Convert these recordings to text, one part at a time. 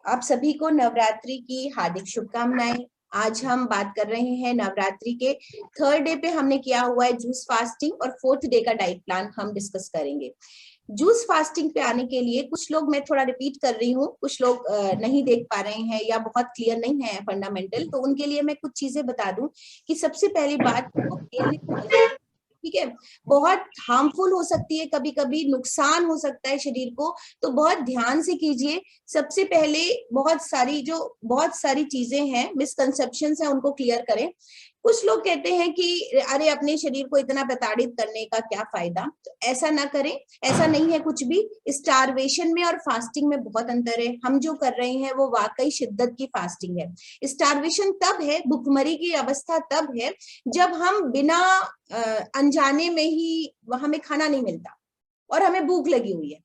आप सभी को नवरात्रि की हार्दिक शुभकामनाएं। आज हम बात कर रहे हैं नवरात्रि के थर्ड डे पे हमने किया हुआ है जूस फास्टिंग, और फोर्थ डे का डाइट प्लान हम डिस्कस करेंगे। जूस फास्टिंग पे आने के लिए कुछ लोग, मैं थोड़ा रिपीट कर रही हूँ, कुछ लोग नहीं देख पा रहे हैं या बहुत क्लियर नहीं है फंडामेंटल, तो उनके लिए मैं कुछ चीजें बता दूं कि सबसे पहली बात, ठीक है, बहुत हार्मफुल हो सकती है, कभी कभी नुकसान हो सकता है शरीर को, तो बहुत ध्यान से कीजिए। सबसे पहले बहुत सारी चीजें हैं, मिसकंसेप्शंस हैं, उनको क्लियर करें। कुछ लोग कहते हैं कि अरे अपने शरीर को इतना प्रताड़ित करने का क्या फायदा, तो ऐसा ना करें, ऐसा नहीं है कुछ भी। स्टारवेशन में और फास्टिंग में बहुत अंतर है। हम जो कर रहे हैं वो वाकई शिद्दत की फास्टिंग है। स्टारवेशन तब है, भुखमरी की अवस्था तब है जब हम बिना अनजाने में ही हमें खाना नहीं मिलता और हमें भूख लगी हुई है,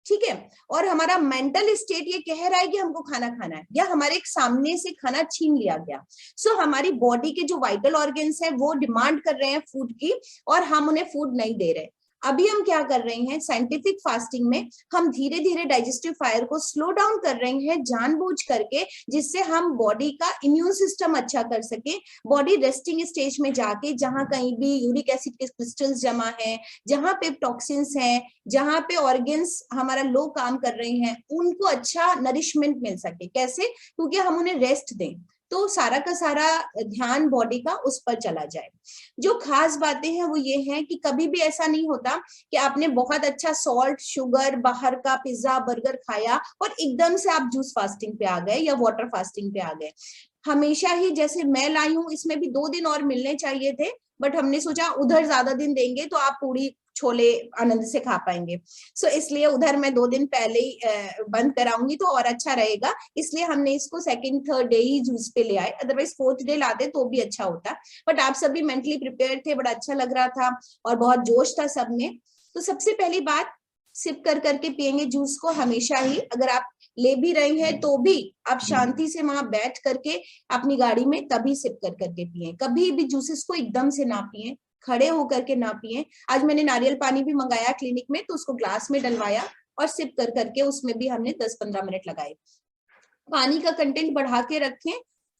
ठीक है, और हमारा मेंटल स्टेट ये कह रहा है कि हमको खाना खाना है, या हमारे सामने से खाना छीन लिया गया। सो हमारी बॉडी के जो वाइटल ऑर्गन्स हैं वो डिमांड कर रहे हैं फूड की, और हम उन्हें फूड नहीं दे रहे। अभी हम क्या कर रहे हैं, साइंटिफिक फास्टिंग में हम धीरे धीरे डाइजेस्टिव फायर को स्लो डाउन कर रहे हैं जानबूझ करके, जिससे हम बॉडी का इम्यून सिस्टम अच्छा कर सके। बॉडी रेस्टिंग स्टेज में जाके, जहां कहीं भी यूरिक एसिड के क्रिस्टल्स जमा है, जहां पे टॉक्सिन्स हैं, जहां पे ऑर्गन्स हमारा लो काम कर रहे हैं, उनको अच्छा नरिशमेंट मिल सके। कैसे? क्योंकि हम उन्हें रेस्ट दें, तो सारा का सारा ध्यान बॉडी का उस पर चला जाए। जो खास बातें हैं वो ये है कि कभी भी ऐसा नहीं होता कि आपने बहुत अच्छा सॉल्ट, शुगर, बाहर का पिज्जा, बर्गर खाया और एकदम से आप जूस फास्टिंग पे आ गए या वाटर फास्टिंग पे आ गए। हमेशा ही, जैसे मैं लाई हूं, इसमें भी 2 दिन और मिलने चाहिए थे, बट हमने सोचा उधर ज्यादा दिन देंगे तो आप पूरी छोले आनंद से खा पाएंगे। सो इसलिए उधर मैं 2 दिन पहले ही बंद कराऊंगी तो और अच्छा रहेगा, इसलिए हमने इसको सेकंड थर्ड डे ही जूस पे ले आए। अदरवाइज फोर्थ डे लाते तो भी अच्छा होता, बट आप सभी मेंटली प्रिपेयर थे, बड़ा अच्छा लग रहा था और बहुत जोश था सब में। तो सबसे पहली बात, सिप कर करके पियेंगे जूस को हमेशा ही। अगर आप ले भी रहे हैं तो भी आप शांति से वहां बैठ करके अपनी गाड़ी में तभी सिप कर करके पिए। कभी भी जूसेस को एकदम से ना पिए, खड़े होकर के ना पिए। आज मैंने नारियल पानी भी मंगाया क्लिनिक में, तो उसको ग्लास में डलवाया और सिप कर करके उसमें भी हमने 10-15 मिनट लगाए। पानी का कंटेंट बढ़ा के रखें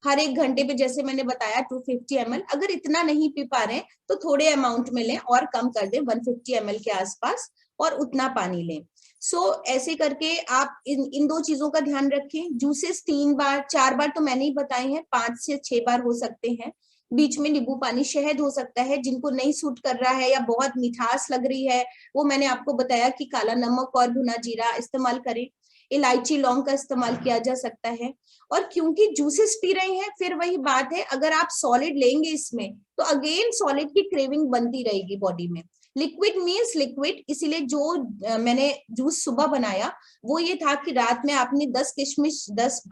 हर 1 घंटे पे, जैसे मैंने बताया 250 ml। अगर इतना नहीं पी पा रहे तो थोड़े अमाउंट में लें और कम कर दें 150 ml के आसपास, और उतना पानी लें। ऐसे करके आप इन 2 चीजों का ध्यान रखें। जूसेस 3 बार 4 बार तो मैंने ही बताए हैं, 5 से 6 बार हो सकते हैं। बीच में नींबू पानी, शहद हो सकता है। जिनको नहीं सूट कर रहा है या बहुत मिठास लग रही है, वो मैंने आपको बताया कि काला नमक और भुना जीरा इस्तेमाल करें। इलायची, लौंग का इस्तेमाल किया जा सकता है। और क्योंकि जूसेस पी रहे हैं, फिर वही बात है, अगर आप सॉलिड लेंगे इसमें तो अगेन सॉलिड की क्रेविंग बनती रहेगी बॉडी में। लिक्विड मीन्स लिक्विड, इसीलिए जो मैंने जूस सुबह बनाया वो ये था कि रात में आपने 10 किशमिश, 10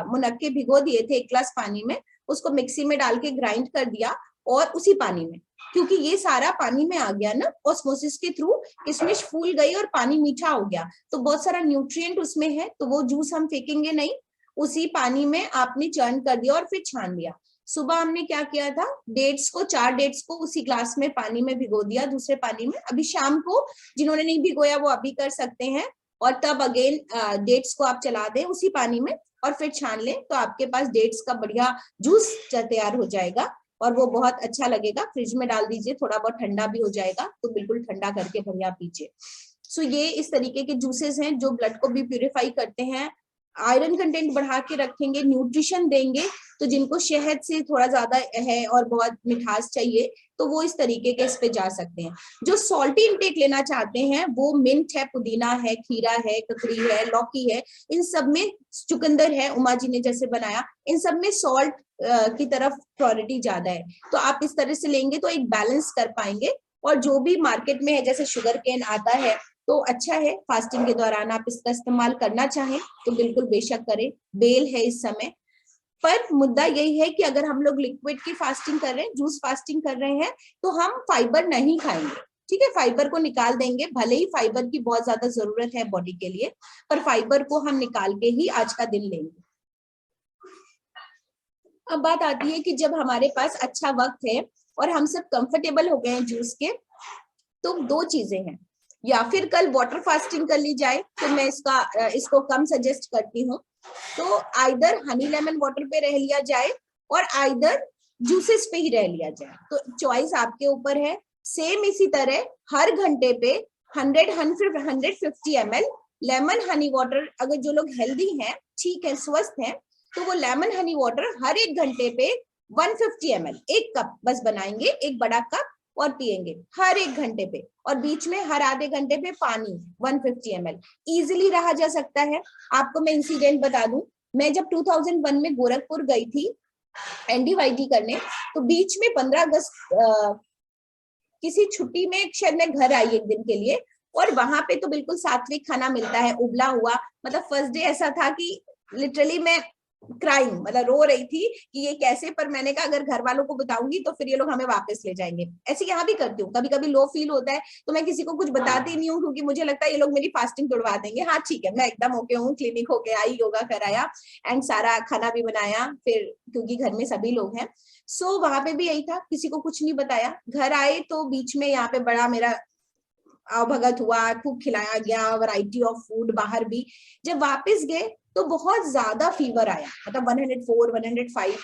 मुनक्के भिगो दिए थे 1 ग्लास पानी में, उसको मिक्सी में डाल के ग्राइंड कर दिया, और उसी पानी में, क्योंकि ये सारा पानी में आ गया ना ऑस्मोसिस के थ्रू, किशमिश फूल गई और पानी मीठा हो गया, तो बहुत सारा न्यूट्रिएंट उसमें है, तो वो जूस हम फेंकेंगे नहीं। उसी पानी में आपने चर्न कर दिया और फिर छान लिया। सुबह हमने क्या किया था, डेट्स को, 4 डेट्स को उसी ग्लास में पानी में भिगो दिया, दूसरे पानी में। अभी शाम को जिन्होंने नहीं भिगोया वो अभी कर सकते हैं, और तब अगेन डेट्स को आप चला दें उसी पानी में और फिर छान लें, तो आपके पास डेट्स का बढ़िया जूस तैयार हो जाएगा और वो बहुत अच्छा लगेगा। फ्रिज में डाल दीजिए, थोड़ा बहुत ठंडा भी हो जाएगा, तो बिल्कुल ठंडा करके बढ़िया पीजिए। ये इस तरीके के जूसेस हैं जो ब्लड को भी प्यूरिफाई करते हैं, आयरन कंटेंट बढ़ा के रखेंगे, न्यूट्रिशन देंगे। तो जिनको शहद से थोड़ा ज्यादा है और बहुत मिठास चाहिए, तो वो इस तरीके के इस पे जा सकते हैं। जो सॉल्टी इंटेक लेना चाहते हैं, वो मिंट है, पुदीना है, खीरा है, ककड़ी है, लौकी है, इन सब में, चुकंदर है, उमा जी ने जैसे बनाया, इन सब में सॉल्ट की तरफ प्रायोरिटी ज्यादा है। तो आप इस तरह से लेंगे तो एक बैलेंस कर पाएंगे। और जो भी मार्केट में है, जैसे शुगर केन आता है, तो अच्छा है, फास्टिंग के दौरान आप इसका इस्तेमाल करना चाहें तो बिल्कुल बेशक करें। बेल है इस समय, पर मुद्दा यही है कि अगर हम लोग लिक्विड की फास्टिंग कर रहे हैं, जूस फास्टिंग कर रहे हैं, तो हम फाइबर नहीं खाएंगे, ठीक है, फाइबर को निकाल देंगे। भले ही फाइबर की बहुत ज्यादा जरूरत है बॉडी के लिए, पर फाइबर को हम निकाल के ही आज का दिन लेंगे। अब बात आती है कि जब हमारे पास अच्छा वक्त है और हम सब कंफर्टेबल हो गए हैं जूस के, तो 2 चीजें हैं। या फिर कल वाटर फास्टिंग कर ली जाए, तो मैं इसको कम सजेस्ट करती हूँ। तो आइदर हनी लेमन वाटर पे रह लिया जाए और आइदर जूसेस पे ही रह लिया जाए, तो चॉइस आपके ऊपर है। सेम इसी तरह हर घंटे पे 150 ml लेमन हनी वाटर, अगर जो लोग हेल्दी हैं, ठीक है, स्वस्थ हैं, तो वो लेमन हनी वाटर हर एक घंटे पे 150 ml, 1 कप बस बनाएंगे, एक बड़ा कप, और पिएंगे हर एक घंटे पे। और बीच में हर आधे घंटे पे पानी 150 ml। इजिली रहा जा सकता है। आपको मैं इंसिडेंट बता दूं, मैं जब 2001 में गोरखपुर गई थी एनडीवाईटी करने, तो बीच में 15 अगस्त किसी छुट्टी में शायद मैं घर आई एक दिन के लिए, और वहां पे तो बिल्कुल सात्विक खाना मिलता है, उबला हुआ। मतलब फर्स्ट डे ऐसा था कि लिटरली मैं क्राइंग, मतलब रो रही थी कि ये कैसे। पर मैंने कहा अगर घर वालों को बताऊंगी तो फिर ये लोग हमें वापस ले जाएंगे। ऐसे यहाँ भी करती हूँ, कभी कभी लो फील होता है तो मैं किसी को कुछ बताती नहीं हूँ, क्योंकि मुझे लगता है ये लोग मेरी फास्टिंग तोड़वा देंगे। हाँ ठीक है, मैं एकदम ओके हूँ, क्लिनिक होके आई, योगा कराया एंड सारा खाना भी बनाया फिर, क्योंकि घर में सभी लोग हैं। सो वहां पे भी यही था, किसी को कुछ नहीं बताया। घर आए तो बीच में यहाँ पे बड़ा मेरा आवभगत हुआ, खूब खिलाया गया, वैरायटी ऑफ फूड बाहर भी। जब वापस गए तो बहुत ज्यादा फीवर आया, मतलब 104, 105।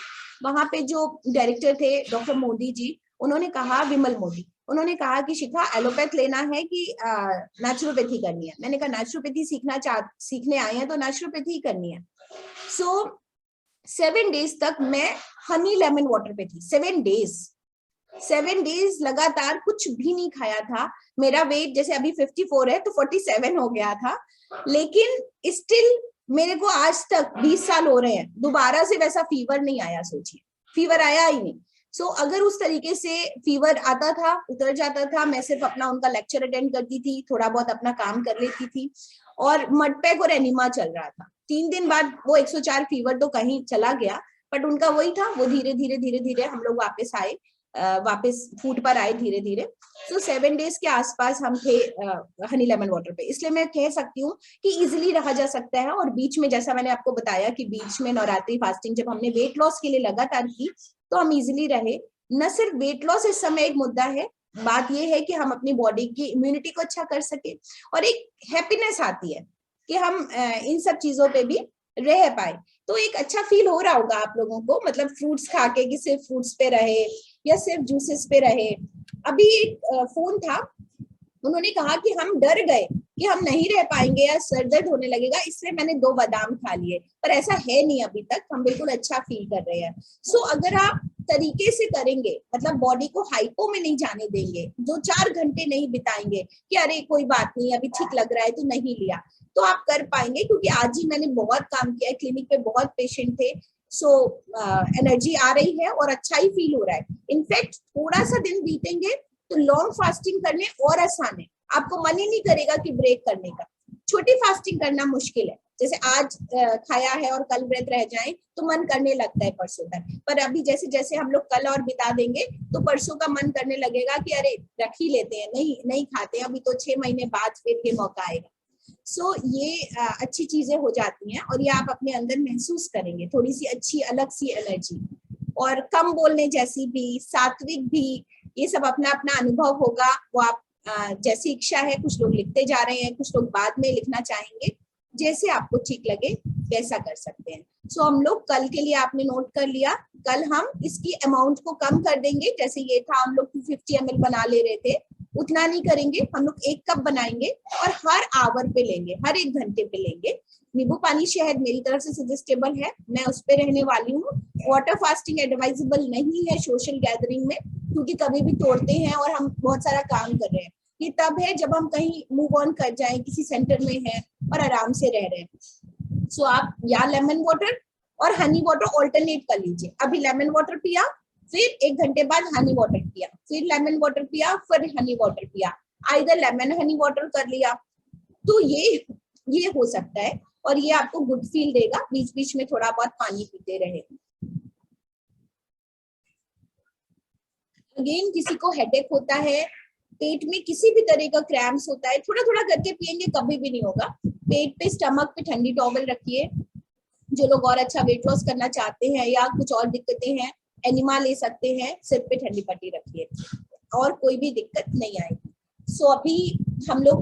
वहां पे जो डायरेक्टर थे डॉक्टर मोदी जी, उन्होंने कहा, विमल मोदी, उन्होंने कहा कि शिखा एलोपैथ लेना है कि नेचुरोपैथी करनी है। मैंने कहा नेचुरोपैथी सीखने आए हैं तो नेचुरोपैथी ही करनी है। सो 7 डेज तक मैं हनी लेमन वाटर पे थी। 7 डेज लगातार कुछ भी नहीं खाया था। मेरा वेट जैसे अभी 54 है तो 47 हो गया था, लेकिन स्टिल मेरे को आज तक 20 साल हो रहे हैं, दोबारा से वैसा फीवर नहीं आया। सोचिए, फीवर आया ही नहीं। सो अगर उस तरीके से फीवर आता था, उतर जाता था, मैं सिर्फ अपना उनका लेक्चर अटेंड करती थी, थोड़ा बहुत अपना काम कर लेती थी, और मडपैक और एनिमा चल रहा था। 3 दिन बाद वो 104 फीवर तो कहीं चला गया, बट उनका वही था। वो धीरे धीरे धीरे धीरे हम लोग वापस आए, वापस फूड पर आए धीरे धीरे। तो 7 डेज के आसपास हम थे हनी लेमन वाटर पे। इसलिए मैं कह सकती हूँ कि इजिली रहा जा सकता है। और बीच में जैसा मैंने आपको बताया कि बीच में नवरात्रि फास्टिंग जब हमने वेट लॉस के लिए लगातार की, तो हम इजिली रहे। न सिर्फ वेट लॉस इस समय एक मुद्दा है, बात यह है कि हम अपनी बॉडी की इम्यूनिटी को अच्छा कर सके, और एक हैप्पीनेस आती है कि हम इन सब चीजों पे भी रह पाए। तो एक अच्छा फील हो रहा होगा आप लोगों को, मतलब फ्रूट्स खा के, कि सिर्फ फ्रूट्स पे रहे या सिर्फ जूसेस पे रहे। अभी एक फोन था, उन्होंने कहा कि हम डर गए कि हम नहीं रह पाएंगे या सर दर्द होने लगेगा, इसलिए मैंने 2 बादाम खा लिए, पर ऐसा है नहीं। अभी तक हम बिल्कुल अच्छा फील कर रहे हैं। सो अगर आप तरीके से करेंगे, मतलब बॉडी को हाइपो में नहीं जाने देंगे, 2-4 घंटे नहीं बिताएंगे कि अरे कोई बात नहीं अभी ठीक लग रहा है तो नहीं लिया, तो आप कर पाएंगे। क्योंकि आज ही मैंने बहुत काम किया है, क्लिनिक पे बहुत पेशेंट थे। सो एनर्जी आ रही है और अच्छा ही फील हो रहा है। इनफैक्ट थोड़ा सा दिन बीतेंगे तो लॉन्ग फास्टिंग करने और आसान है, आपको मन ही नहीं करेगा कि ब्रेक करने का। छोटी फास्टिंग करना मुश्किल है, जैसे आज खाया है और कल व्रत रह जाए तो मन करने लगता है परसों तक, पर अभी जैसे जैसे हम लोग कल और बिता देंगे तो परसों का मन करने लगेगा कि अरे रख ही लेते हैं, नहीं खाते अभी तो 6 महीने बाद फिर ये मौका आएगा। सो ये अच्छी चीजें हो जाती हैं, और ये आप अपने अंदर महसूस करेंगे, थोड़ी सी अच्छी अलग सी एनर्जी, और कम बोलने जैसी भी, सात्विक भी, ये सब अपना अपना अनुभव होगा। वो आप जैसी इच्छा है, कुछ लोग लिखते जा रहे हैं, कुछ लोग बाद में लिखना चाहेंगे, जैसे आपको ठीक लगे वैसा कर सकते हैं। सो हम लोग कल के लिए आपने नोट कर लिया, कल हम इसकी अमाउंट को कम कर देंगे। जैसे ये था हम लोग 250 ml बना ले रहे थे, उतना नहीं करेंगे, हम लोग 1 कप बनाएंगे और हर आवर पे लेंगे, हर 1 घंटे पे लेंगे। नींबू पानी शहद मेरी तरफ से सजेस्टेबल है, मैं उस पे रहने वाली हूँ। वाटर फास्टिंग एडवाइजेबल नहीं है सोशल गैदरिंग में, क्योंकि कभी भी तोड़ते हैं और हम बहुत सारा काम कर रहे हैं। ये तब है जब हम कहीं मूव ऑन कर जाए, किसी सेंटर में है और आराम से रह रहे हैं। सो आप या लेमन वाटर और हनी वाटर ऑल्टरनेट कर लीजिए। अभी लेमन वाटर पिया, फिर 1 घंटे बाद हनी वाटर पिया, फिर लेमन वाटर पिया, फिर हनी वाटर पिया, आइदर लेमन हनी वाटर कर लिया। तो ये हो सकता है, और ये आपको गुड फील देगा। बीच बीच में थोड़ा बहुत पानी पीते रहे। अगेन, किसी को हेडेक होता है, पेट में किसी भी तरह का क्रैम्प्स होता है, थोड़ा थोड़ा करके पिएंगे, कभी भी नहीं होगा। पेट पे, स्टमक पे ठंडी टॉवल रखिए। जो लोग और अच्छा वेट लॉस करना चाहते हैं या कुछ और दिक्कतें हैं, एनिमा ले सकते हैं, सिर पे ठंडी पट्टी रखिए, और कोई भी दिक्कत नहीं आएगी। सो अभी हम लोग